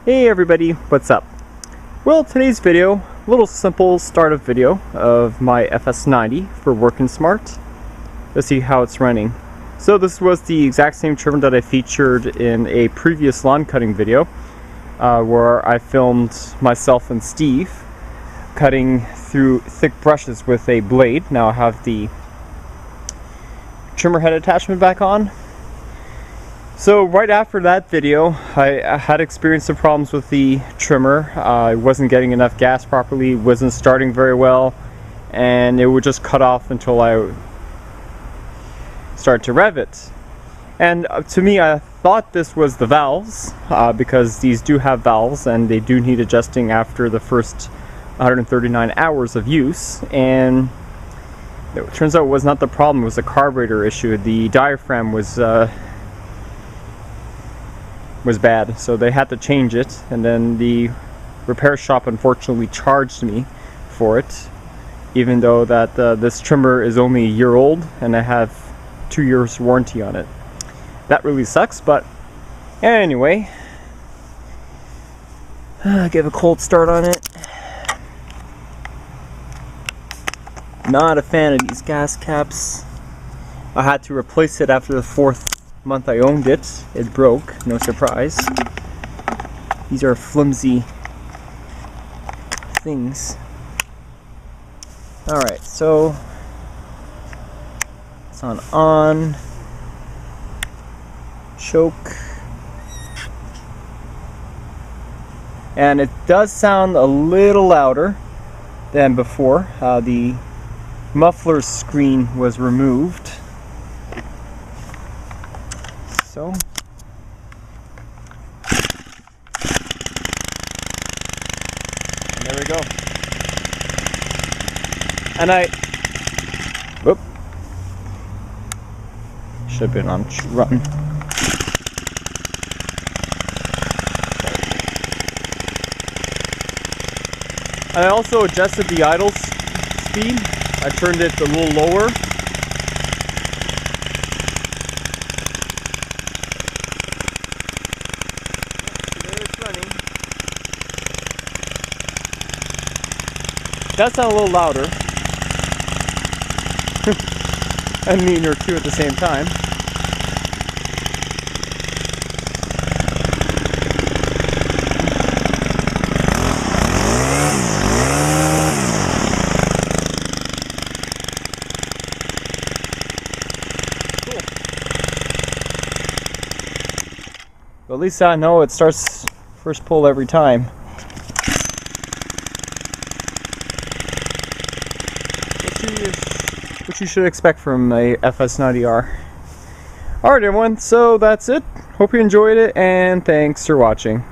Hey everybody, what's up? Well, today's video, a little simple startup video of my FS90 for Working Smart. Let's see how it's running. So this was the exact same trimmer that I featured in a previous lawn cutting video where I filmed myself and Steve cutting through thick brushes with a blade. Now I have the trimmer head attachment back on. So right after that video, I had experienced some problems with the trimmer. I wasn't getting enough gas properly, wasn't starting very well, and it would just cut off until I started to rev it. And to me, I thought this was the valves, because these do have valves and they do need adjusting after the first 139 hours of use. And it turns out it was not the problem, it was a carburetor issue. The diaphragm was bad, so they had to change it, and then the repair shop unfortunately charged me for it, even though that this trimmer is only a year old and I have 2 years warranty on it. That really sucks, but anyway, give a cold start on it. Not a fan of these gas caps. I had to replace it after the 4th month I owned it. It broke, no surprise. These are flimsy things. Alright, so it's on choke, and it does sound a little louder than before. The muffler screen was removed. So, there we go. And whoop, should have been on run. I also adjusted the idle speed. I turned it a little lower. Does sound a little louder and meaner too at the same time. Cool. But at least I know it starts first pull every time. Which you should expect from a FS90R. Alright everyone, so that's it. Hope you enjoyed it, and thanks for watching.